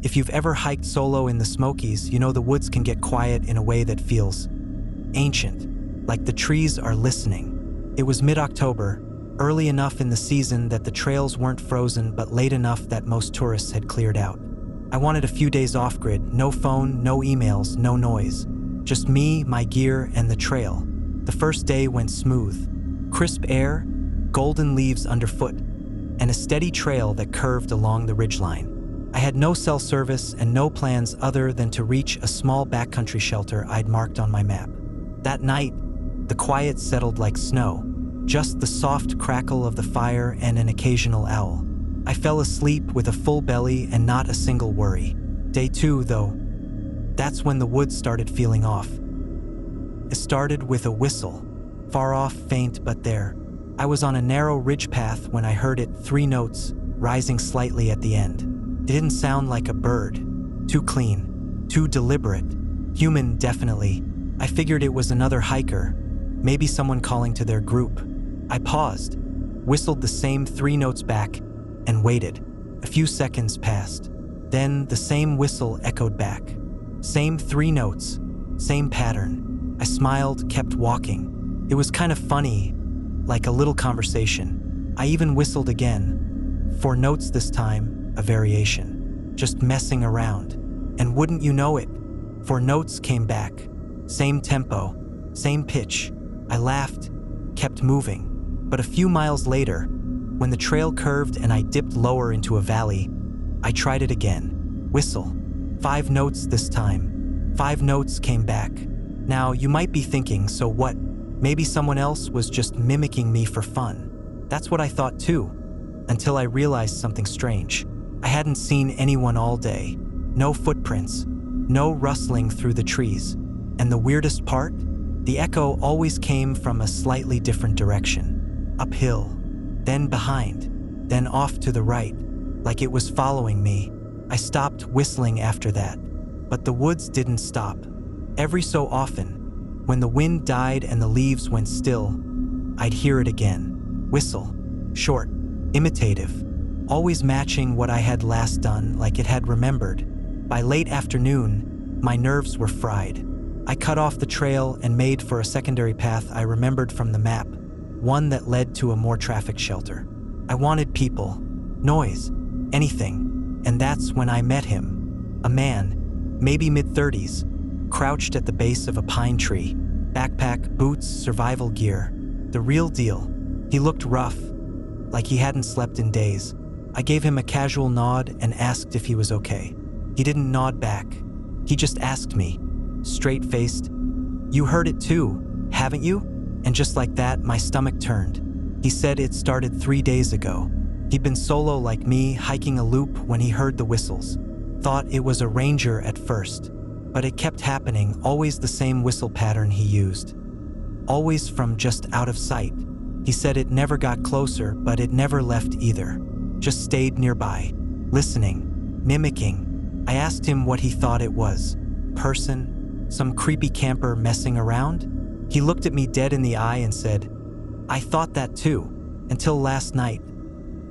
If you've ever hiked solo in the Smokies, you know the woods can get quiet in a way that feels ancient, like the trees are listening. It was mid-October, early enough in the season that the trails weren't frozen, but late enough that most tourists had cleared out. I wanted a few days off-grid, no phone, no emails, no noise. Just me, my gear, and the trail. The first day went smooth. Crisp air, golden leaves underfoot, and a steady trail that curved along the ridgeline. I had no cell service and no plans other than to reach a small backcountry shelter I'd marked on my map. That night, the quiet settled like snow, just the soft crackle of the fire and an occasional owl. I fell asleep with a full belly and not a single worry. Day 2, though, that's when the woods started feeling off. It started with a whistle, far off, faint, but there. I was on a narrow ridge path when I heard it, 3 notes, rising slightly at the end. It didn't sound like a bird. Too clean, too deliberate. Human, definitely. I figured it was another hiker, maybe someone calling to their group. I paused, whistled the same 3 notes back, and waited. A few seconds passed. Then the same whistle echoed back. Same 3 notes, same pattern. I smiled, kept walking. It was kind of funny, like a little conversation. I even whistled again. 4 notes this time, a variation. Just messing around. And wouldn't you know it, 4 notes came back. Same tempo, same pitch. I laughed, kept moving. But a few miles later, when the trail curved and I dipped lower into a valley, I tried it again. Whistle. 5 notes this time. 5 notes came back. Now, you might be thinking, so what? Maybe someone else was just mimicking me for fun. That's what I thought too, until I realized something strange. I hadn't seen anyone all day. No footprints, no rustling through the trees. And the weirdest part? The echo always came from a slightly different direction. Uphill, then behind, then off to the right, like it was following me. I stopped whistling after that, but the woods didn't stop. Every so often, when the wind died and the leaves went still, I'd hear it again. Whistle. Short, imitative, always matching what I had last done, like it had remembered. By late afternoon, my nerves were fried. I cut off the trail and made for a secondary path I remembered from the map, one that led to a more traffic shelter. I wanted people, noise, anything, and that's when I met him. A man, maybe mid-30s, crouched at the base of a pine tree, backpack, boots, survival gear. The real deal. He looked rough, like he hadn't slept in days. I gave him a casual nod and asked if he was okay. He didn't nod back. He just asked me, straight-faced, "You heard it too, haven't you?" And just like that, my stomach turned. He said it started 3 days ago. He'd been solo like me, hiking a loop when he heard the whistles. Thought it was a ranger at first, but it kept happening, always the same whistle pattern he used. Always from just out of sight. He said it never got closer, but it never left either. Just stayed nearby, listening, mimicking. I asked him what he thought it was. Person? Some creepy camper messing around? He looked at me dead in the eye and said, "I thought that too, until last night,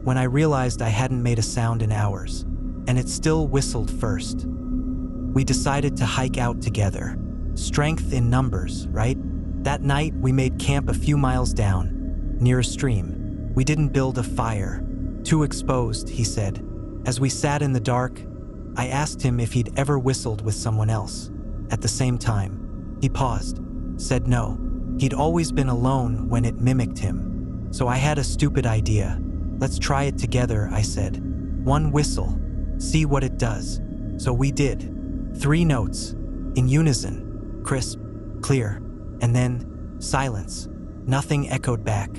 when I realized I hadn't made a sound in hours, and it still whistled first." We decided to hike out together. Strength in numbers, right? That night, we made camp a few miles down, near a stream. We didn't build a fire. Too exposed, he said. As we sat in the dark, I asked him if he'd ever whistled with someone else. At the same time, he paused, said no. He'd always been alone when it mimicked him. So I had a stupid idea. "Let's try it together," I said. "1 whistle, see what it does." So we did. 3 notes, in unison, crisp, clear, and then silence. Nothing echoed back.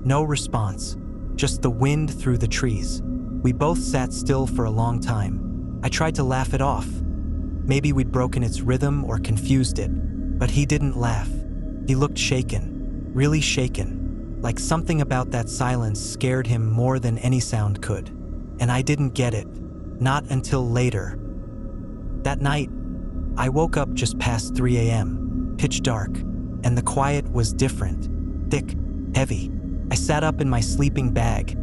No response, just the wind through the trees. We both sat still for a long time. I tried to laugh it off. Maybe we'd broken its rhythm or confused it, but he didn't laugh. He looked shaken, really shaken, like something about that silence scared him more than any sound could. And I didn't get it, not until later. That night, I woke up just past 3 a.m., pitch dark, and the quiet was different, thick, heavy. I sat up in my sleeping bag,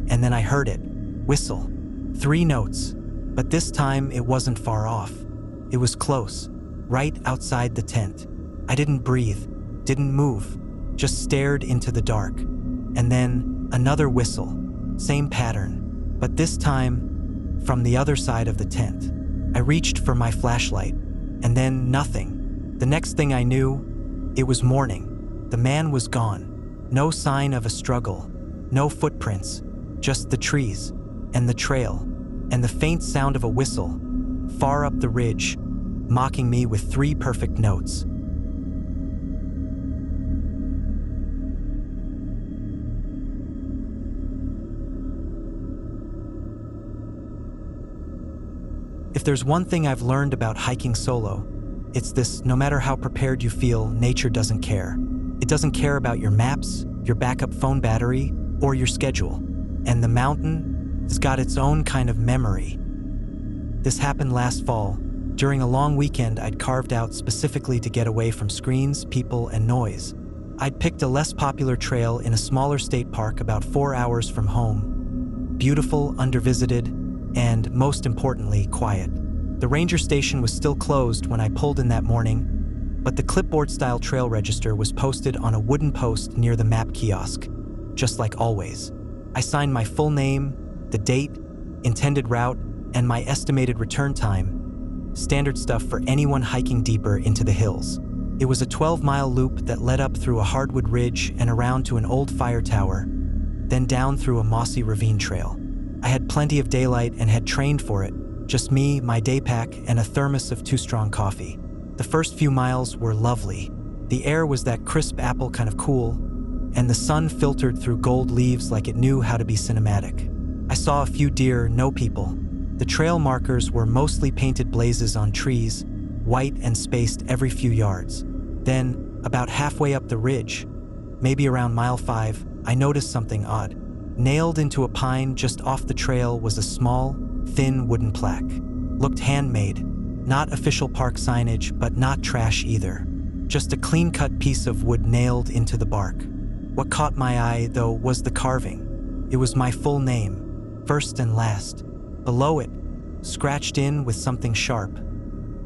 and then I heard it, whistle. 3 notes, But this time it wasn't far off. It was close, right outside the tent. I didn't breathe, didn't move, just stared into the dark. And then another whistle, same pattern, but this time from the other side of the tent. I reached for my flashlight, and then nothing. The next thing I knew, it was morning. The man was gone. No sign of a struggle, no footprints, just the trees, and the trail, and the faint sound of a whistle, far up the ridge, mocking me with 3 perfect notes. If there's one thing I've learned about hiking solo, it's this: no matter how prepared you feel, nature doesn't care. It doesn't care about your maps, your backup phone battery, or your schedule. And the mountain has got its own kind of memory. This happened last fall, during a long weekend I'd carved out specifically to get away from screens, people, and noise. I'd picked a less popular trail in a smaller state park about 4 hours from home. Beautiful, undervisited, and most importantly, quiet. The ranger station was still closed when I pulled in that morning, but the clipboard-style trail register was posted on a wooden post near the map kiosk, just like always. I signed my full name, the date, intended route, and my estimated return time, standard stuff for anyone hiking deeper into the hills. It was a 12-mile loop that led up through a hardwood ridge and around to an old fire tower, then down through a mossy ravine trail. I had plenty of daylight and had trained for it, just me, my day pack, and a thermos of 2-strong coffee. The first few miles were lovely. The air was that crisp apple kind of cool, and the sun filtered through gold leaves like it knew how to be cinematic. I saw a few deer, no people. The trail markers were mostly painted blazes on trees, white and spaced every few yards. Then, about halfway up the ridge, maybe around mile 5, I noticed something odd. Nailed into a pine just off the trail was a small, thin wooden plaque. Looked handmade, not official park signage, but not trash either. Just a clean-cut piece of wood nailed into the bark. What caught my eye, though, was the carving. It was my full name, first and last. Below it, scratched in with something sharp,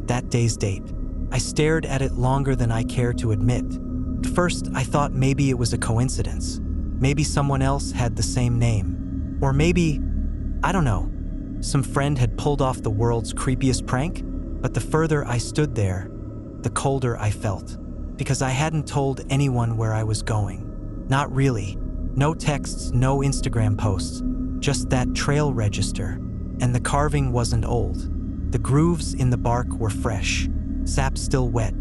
that day's date. I stared at it longer than I care to admit. At first, I thought maybe it was a coincidence. Maybe someone else had the same name. Or maybe, I don't know, some friend had pulled off the world's creepiest prank. But the further I stood there, the colder I felt. Because I hadn't told anyone where I was going. Not really. No texts, no Instagram posts. Just that trail register. And the carving wasn't old. The grooves in the bark were fresh. Sap still wet.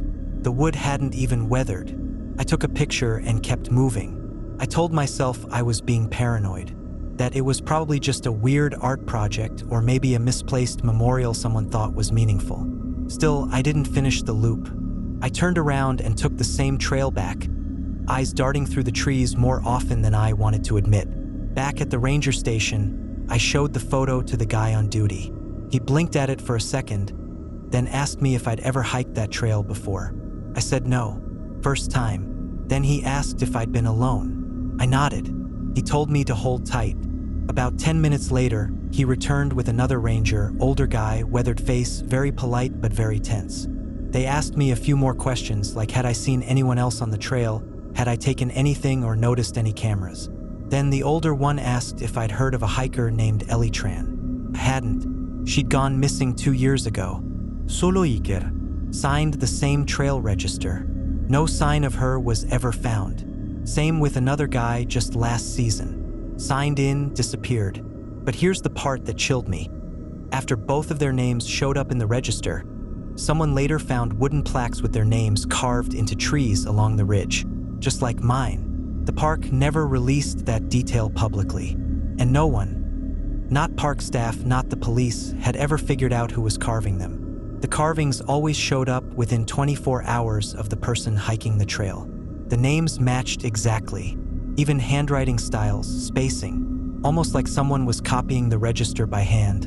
The wood hadn't even weathered. I took a picture and kept moving. I told myself I was being paranoid, that it was probably just a weird art project or maybe a misplaced memorial someone thought was meaningful. Still, I didn't finish the loop. I turned around and took the same trail back, eyes darting through the trees more often than I wanted to admit. Back at the ranger station, I showed the photo to the guy on duty. He blinked at it for a second, then asked me if I'd ever hiked that trail before. I said no, first time. Then he asked if I'd been alone. I nodded. He told me to hold tight. About 10 minutes later, he returned with another ranger, older guy, weathered face, very polite but very tense. They asked me a few more questions, like had I seen anyone else on the trail, had I taken anything or noticed any cameras. Then the older one asked if I'd heard of a hiker named Ellie Tran. I hadn't. She'd gone missing 2 years ago. Solo Iker. Signed the same trail register. No sign of her was ever found. Same with another guy just last season. Signed in, disappeared. But here's the part that chilled me. After both of their names showed up in the register, someone later found wooden plaques with their names carved into trees along the ridge, just like mine. The park never released that detail publicly, and no one, not park staff, not the police, had ever figured out who was carving them. The carvings always showed up within 24 hours of the person hiking the trail. The names matched exactly, even handwriting styles, spacing, almost like someone was copying the register by hand.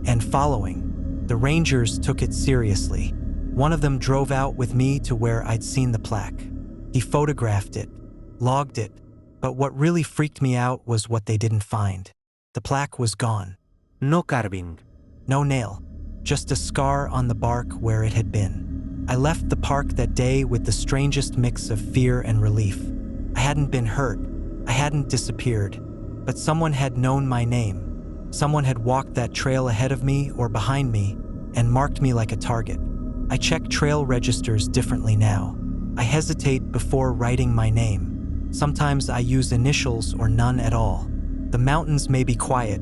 And following, the rangers took it seriously. One of them drove out with me to where I'd seen the plaque. He photographed it, logged it, but what really freaked me out was what they didn't find. The plaque was gone. No carving. No nail, just a scar on the bark where it had been. I left the park that day with the strangest mix of fear and relief. I hadn't been hurt, I hadn't disappeared, but someone had known my name. Someone had walked that trail ahead of me or behind me and marked me like a target. I check trail registers differently now. I hesitate before writing my name. Sometimes I use initials or none at all. The mountains may be quiet,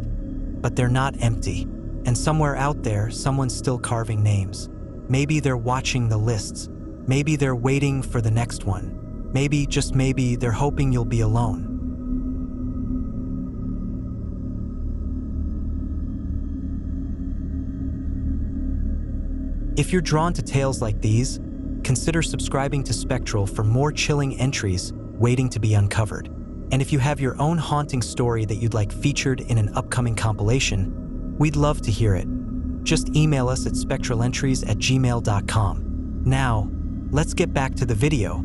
but they're not empty. And somewhere out there, someone's still carving names. Maybe they're watching the lists. Maybe they're waiting for the next one. Maybe, just maybe, they're hoping you'll be alone. If you're drawn to tales like these, consider subscribing to Spectral for more chilling entries waiting to be uncovered. And if you have your own haunting story that you'd like featured in an upcoming compilation, we'd love to hear it. Just email us at spectralentries@gmail.com. Now, let's get back to the video.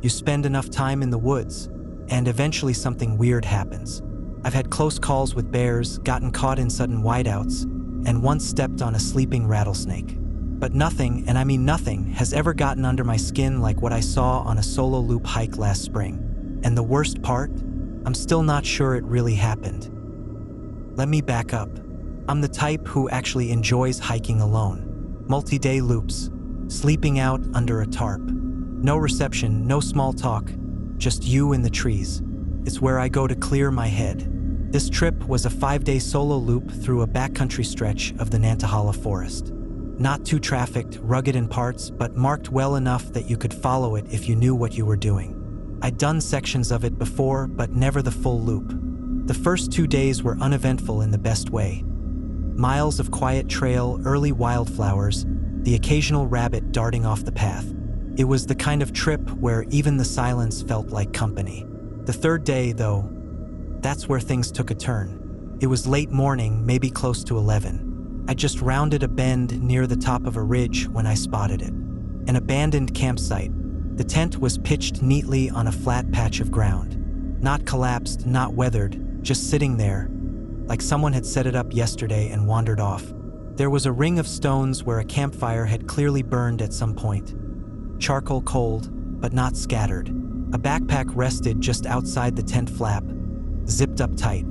You spend enough time in the woods, and eventually something weird happens. I've had close calls with bears, gotten caught in sudden whiteouts, and once stepped on a sleeping rattlesnake. But nothing, and I mean nothing, has ever gotten under my skin like what I saw on a solo loop hike last spring. And the worst part? I'm still not sure it really happened. Let me back up. I'm the type who actually enjoys hiking alone. Multi-day loops, sleeping out under a tarp. No reception, no small talk, just you in the trees. It's where I go to clear my head. This trip was a 5-day solo loop through a backcountry stretch of the Nantahala forest. Not too trafficked, rugged in parts, but marked well enough that you could follow it if you knew what you were doing. I'd done sections of it before, but never the full loop. The first 2 days were uneventful in the best way. Miles of quiet trail, early wildflowers, the occasional rabbit darting off the path. It was the kind of trip where even the silence felt like company. The third day, though, that's where things took a turn. It was late morning, maybe close to 11. I just rounded a bend near the top of a ridge when I spotted it. An abandoned campsite. The tent was pitched neatly on a flat patch of ground. Not collapsed, not weathered, just sitting there, like someone had set it up yesterday and wandered off. There was a ring of stones where a campfire had clearly burned at some point. Charcoal cold, but not scattered. A backpack rested just outside the tent flap, zipped up tight.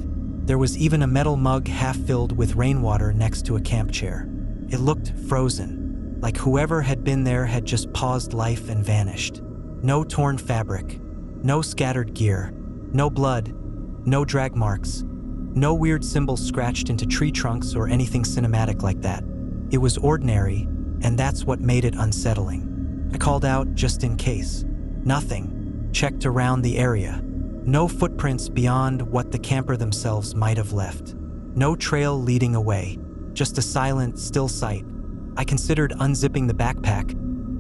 There was even a metal mug half filled with rainwater next to a camp chair. It looked frozen, like whoever had been there had just paused life and vanished. No torn fabric, no scattered gear, no blood, no drag marks, no weird symbols scratched into tree trunks or anything cinematic like that. It was ordinary, and that's what made it unsettling. I called out just in case. Nothing. Checked around the area. No footprints beyond what the camper themselves might have left. No trail leading away. Just a silent, still sight. I considered unzipping the backpack,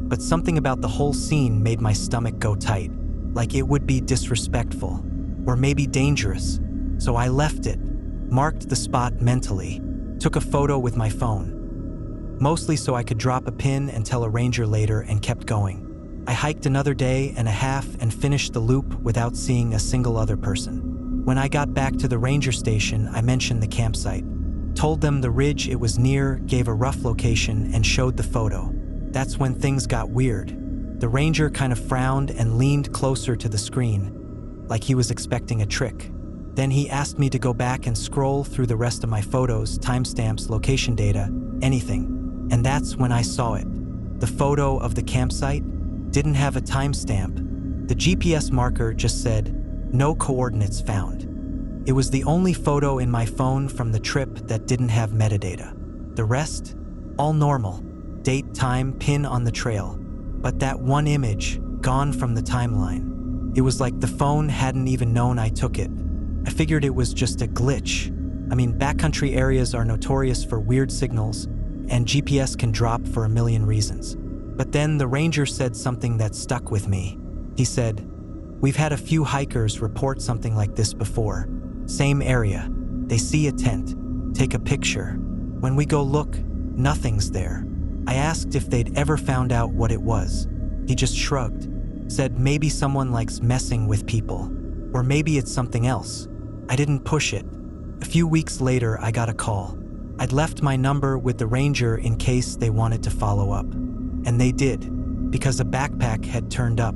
but something about the whole scene made my stomach go tight. Like it would be disrespectful, or maybe dangerous. So I left it, marked the spot mentally, took a photo with my phone. Mostly so I could drop a pin and tell a ranger later, and kept going. I hiked another day and a half and finished the loop without seeing a single other person. When I got back to the ranger station, I mentioned the campsite. Told them the ridge it was near, gave a rough location, and showed the photo. That's when things got weird. The ranger kind of frowned and leaned closer to the screen, like he was expecting a trick. Then he asked me to go back and scroll through the rest of my photos, timestamps, location data, anything. And that's when I saw it. The photo of the campsite didn't have a timestamp. The GPS marker just said, "No coordinates found." It was the only photo in my phone from the trip that didn't have metadata. The rest, all normal. Date, time, pin on the trail. But that one image, gone from the timeline. It was like the phone hadn't even known I took it. I figured it was just a glitch. I mean, backcountry areas are notorious for weird signals, and GPS can drop for a million reasons. But then the ranger said something that stuck with me. He said, "We've had a few hikers report something like this before. Same area. They see a tent, take a picture. When we go look, nothing's there." I asked if they'd ever found out what it was. He just shrugged. Said maybe someone likes messing with people, or maybe it's something else. I didn't push it. A few weeks later, I got a call. I'd left my number with the ranger in case they wanted to follow up. And they did, because a backpack had turned up.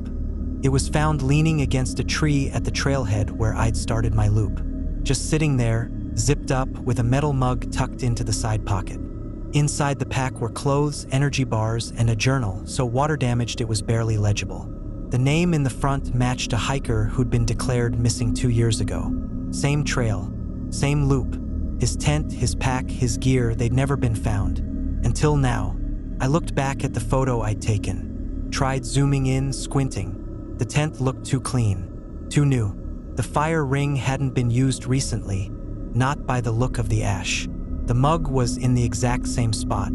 It was found leaning against a tree at the trailhead where I'd started my loop. Just sitting there, zipped up, with a metal mug tucked into the side pocket. Inside the pack were clothes, energy bars, and a journal, so water damaged it was barely legible. The name in the front matched a hiker who'd been declared missing 2 years ago. Same trail, same loop. His tent, his pack, his gear, they'd never been found. Until now. I looked back at the photo I'd taken. Tried zooming in, squinting. The tent looked too clean, too new. The fire ring hadn't been used recently, not by the look of the ash. The mug was in the exact same spot,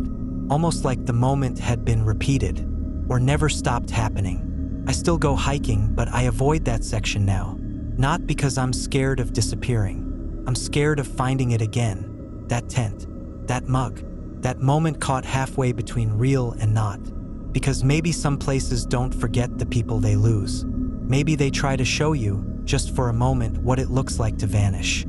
almost like the moment had been repeated, or never stopped happening. I still go hiking, but I avoid that section now. Not because I'm scared of disappearing. I'm scared of finding it again. That tent, that mug, that moment caught halfway between real and not. Because maybe some places don't forget the people they lose. Maybe they try to show you, just for a moment, what it looks like to vanish.